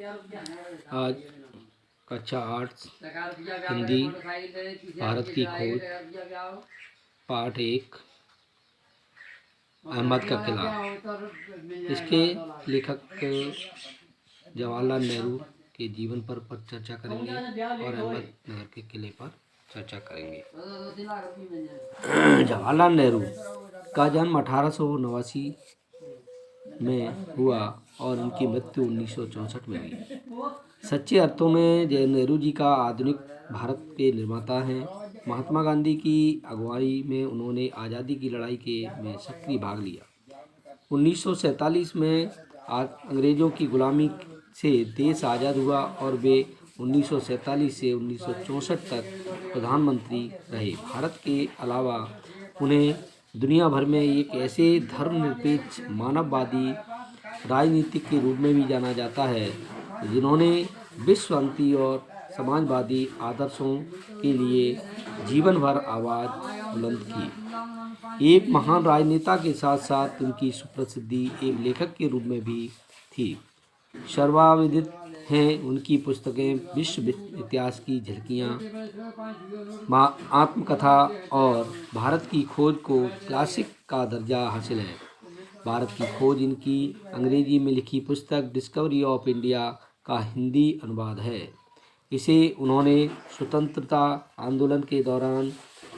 आज कक्षा 8 हिंदी भारत की खोज पाठ 1 अहमद का किला। इसके लेखक जवाहरलाल नेहरू के जीवन पर चर्चा करेंगे और अहमद नगर के किले पर चर्चा करेंगे। जवाहरलाल नेहरू का जन्म 1889 में हुआ और उनकी मृत्यु 1964 में हुई। सच्चे अर्थों में नेहरू जी का आधुनिक भारत के निर्माता हैं। महात्मा गांधी की अगुवाई में उन्होंने आज़ादी की लड़ाई में सक्रिय भाग लिया। 1947 में अंग्रेज़ों की गुलामी से देश आज़ाद हुआ और वे 1947 से 1964 तक प्रधानमंत्री रहे। भारत के अलावा उन्हें दुनिया भर में एक ऐसे धर्मनिरपेक्ष मानववादी राजनीतिक के रूप में भी जाना जाता है जिन्होंने विश्व शांति और समाजवादी आदर्शों के लिए जीवन भर आवाज़ बुलंद की। एक महान राजनेता के साथ साथ उनकी सुप्रसिद्धि एक लेखक के रूप में भी थी। सर्वविदित हैं उनकी पुस्तकें विश्व इतिहास की झलकियाँ, आत्मकथा और भारत की खोज को क्लासिक का दर्जा हासिल है। भारत की खोज इनकी अंग्रेजी में लिखी पुस्तक डिस्कवरी ऑफ इंडिया का हिंदी अनुवाद है। इसे उन्होंने स्वतंत्रता आंदोलन के दौरान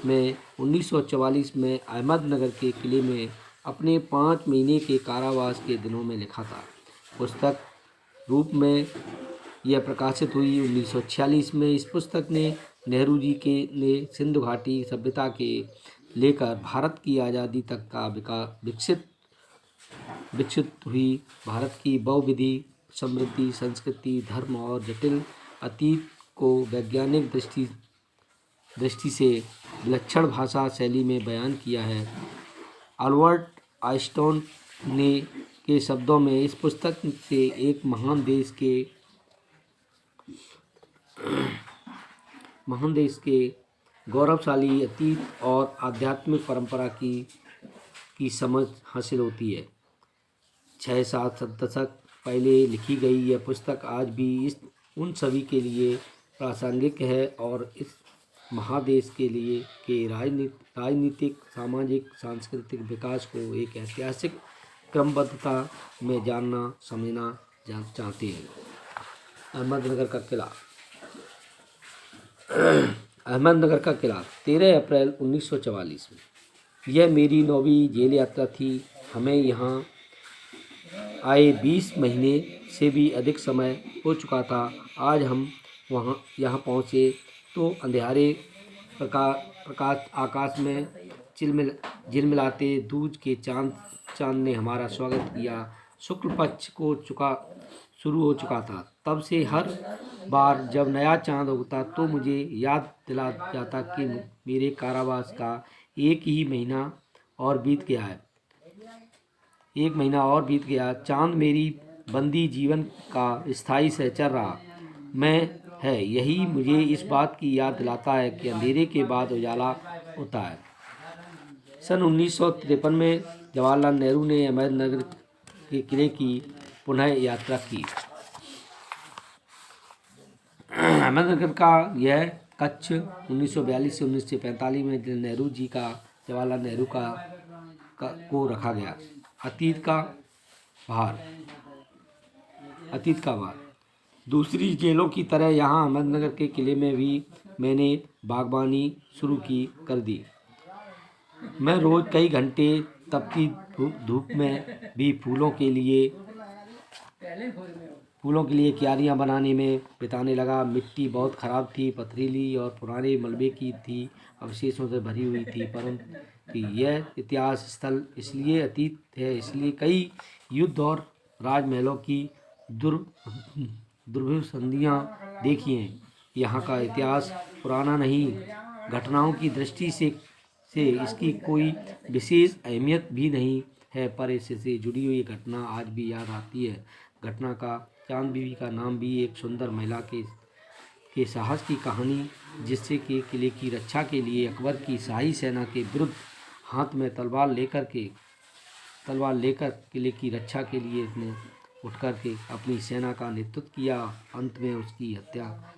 में 1944 में अहमदनगर के किले में अपने 5 महीने के कारावास के दिनों में लिखा था। पुस्तक रूप में यह प्रकाशित हुई 1946 में। इस पुस्तक ने नेहरू जी ने सिंधु घाटी सभ्यता के लेकर भारत की आज़ादी तक का विकसित हुई भारत की बहुविधि समृद्धि संस्कृति धर्म और जटिल अतीत को वैज्ञानिक दृष्टि से विलक्षण भाषा शैली में बयान किया है। अल्बर्ट आइंस्टाइन ने के शब्दों में इस पुस्तक से एक महान देश के गौरवशाली अतीत और आध्यात्मिक परंपरा की समझ हासिल होती है। 6-7 दशक पहले लिखी गई यह पुस्तक आज भी उन सभी के लिए प्रासंगिक है और इस महादेश के लिए के राजनीतिक सामाजिक सांस्कृतिक विकास को एक ऐतिहासिक क्रमबद्धता में जानना समझना चाहते हैं। अहमदनगर का किला। अहमदनगर का किला 13 अप्रैल 1944 में। यह मेरी 9वीं जेल यात्रा थी। हमें यहाँ आए 20 महीने से भी अधिक समय हो चुका था। आज हम यहाँ पहुँचे तो अंधेरे प्रकाश आकाश में झिलमिलाते दूज के चांद ने हमारा स्वागत किया। शुक्ल पक्ष को शुरू हो चुका था। तब से हर बार जब नया चांद उगता तो मुझे याद दिला जाता कि मेरे कारावास का एक महीना और बीत गया। चांद मेरी बंदी जीवन का स्थायी सहचर रहा है। यही मुझे इस बात की याद दिलाता है कि अंधेरे के बाद उजाला होता है। सन 1953 में जवाहरलाल नेहरू ने अहमदनगर के किले की पुनः यात्रा की। अहमदनगर का यह कच्छ 1942 से 1945 में जवाहरलाल नेहरू को रखा गया। अतीत का भार। दूसरी जेलों की तरह यहाँ अहमदनगर के किले में भी मैंने बागबानी शुरू कर दी। मैं रोज़ कई घंटे तपती धूप में भी फूलों के लिए क्यारियाँ बनाने में बिताने लगा। मिट्टी बहुत ख़राब थी, पथरीली और पुराने मलबे की थी, अवशेषों से भरी हुई थी। परंतु यह इतिहास स्थल इसलिए अतीत है, इसलिए कई युद्ध और राजमहलों की दुर्भेद्य संधियाँ देखी हैं। यहाँ का इतिहास पुराना नहीं, घटनाओं की दृष्टि से इसकी कोई विशेष अहमियत भी नहीं है, पर इससे जुड़ी हुई घटना आज भी याद आती है। घटना का चांद बीबी का नाम भी एक सुंदर महिला के साहस की कहानी, जिससे कि किले की रक्षा के लिए अकबर की शाही सेना के विरुद्ध हाथ में तलवार लेकर किले की रक्षा के लिए इसने उठकर के अपनी सेना का नेतृत्व किया। अंत में उसकी हत्या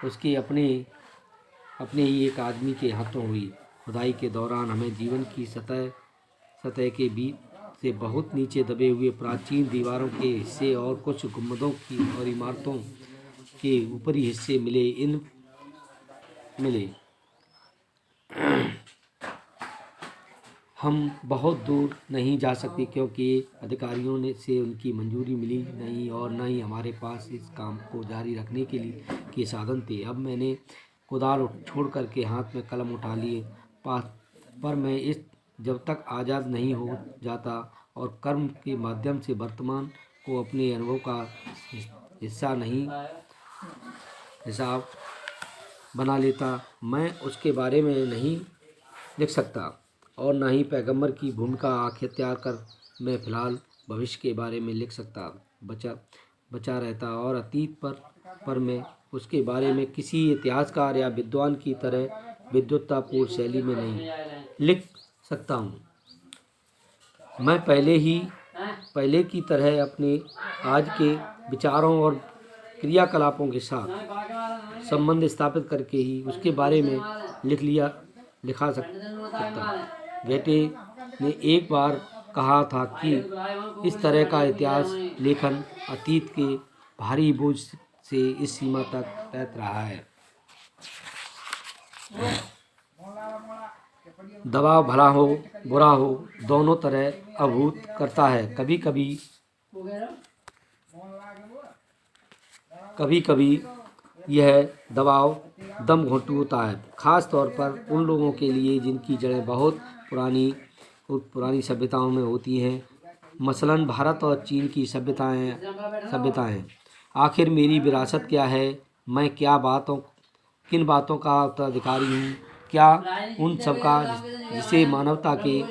उसके अपने ही एक आदमी के हाथों हुई। खुदाई के दौरान हमें जीवन की सतह के बीच से बहुत नीचे दबे हुए प्राचीन दीवारों के हिस्से और कुछ गुंबदों की और इमारतों के ऊपरी हिस्से मिले। हम बहुत दूर नहीं जा सकते क्योंकि अधिकारियों से उनकी मंजूरी मिली नहीं और न ही हमारे पास इस काम को जारी रखने के साधन थे। अब मैंने कुदाल छोड़ करके हाथ में कलम उठा लिए, पर मैं जब तक आज़ाद नहीं हो जाता और कर्म के माध्यम से वर्तमान को अपने अनुभव का हिसाब बना लेता, मैं उसके बारे में नहीं लिख सकता और न ही पैगंबर की भूमिका अख्तियार कर मैं फिलहाल भविष्य के बारे में लिख सकता बचा रहता और अतीत पर मैं उसके बारे में किसी इतिहासकार या विद्वान की तरह विद्वत्तापूर्ण शैली में नहीं लिख सकता हूँ। मैं पहले की तरह अपने आज के विचारों और क्रियाकलापों के साथ संबंध स्थापित करके ही उसके बारे में लिखा सकता। गेटे ने एक बार कहा था कि इस तरह का इतिहास लेखन अतीत के भारी बोझ से इस सीमा तक तैरता रहा है। दबाव भला हो बुरा हो दोनों तरह अभूत करता है। कभी कभी यह दबाव दम घोंटू होता है, खास तौर पर उन लोगों के लिए जिनकी जड़ें बहुत पुरानी सभ्यताओं में होती हैं, मसलन भारत और चीन की सभ्यताएं। आखिर मेरी विरासत क्या है? मैं किन बातों का उत्तराधिकारी हूँ? क्या उन सब का जिसे मानवता के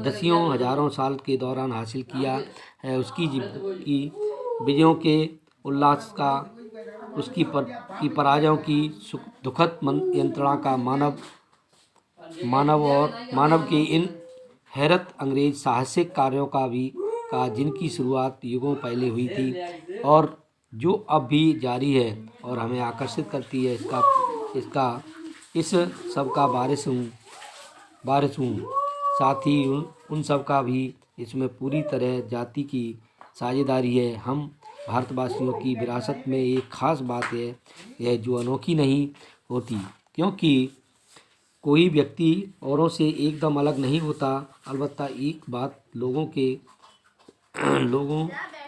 दसियों हजारों साल के दौरान हासिल किया है, उसकी विजयों के उल्लास का, उसकी पराजयों की दुखद यंत्रणा का, मानव के इन हैरत अंग्रेज साहसिक कार्यों का जिनकी शुरुआत युगों पहले हुई थी और जो अब भी जारी है और हमें आकर्षित करती है, इस सब का वारिस हूँ। साथ ही उन सब का भी इसमें पूरी तरह जाति की साझेदारी है। हम भारतवासियों की विरासत में एक खास बात है जो अनोखी नहीं होती, क्योंकि कोई व्यक्ति औरों से एकदम अलग नहीं होता। अलबत्ता एक बात लोगों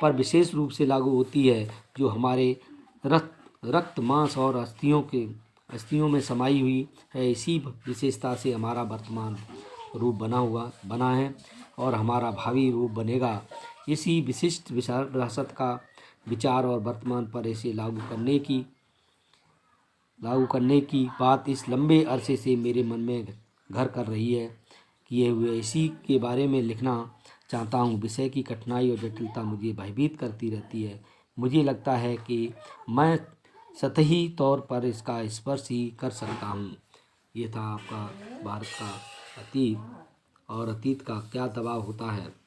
पर विशेष रूप से लागू होती है जो हमारे रक्त मांस और अस्थियों में समाई हुई है। इसी विशेषता से हमारा वर्तमान रूप बना है और हमारा भावी रूप बनेगा। इसी विशिष्ट विरासत का विचार और वर्तमान पर इसे लागू करने की बात इस लंबे अरसे से मेरे मन में घर कर रही है। किए हुए इसी के बारे में लिखना चाहता हूँ। विषय की कठिनाई और जटिलता मुझे भयभीत करती रहती है। मुझे लगता है कि मैं सतही तौर पर इसका स्पर्श ही कर सकता हूँ। ये था आपका भारत का अतीत और अतीत का क्या दबाव होता है।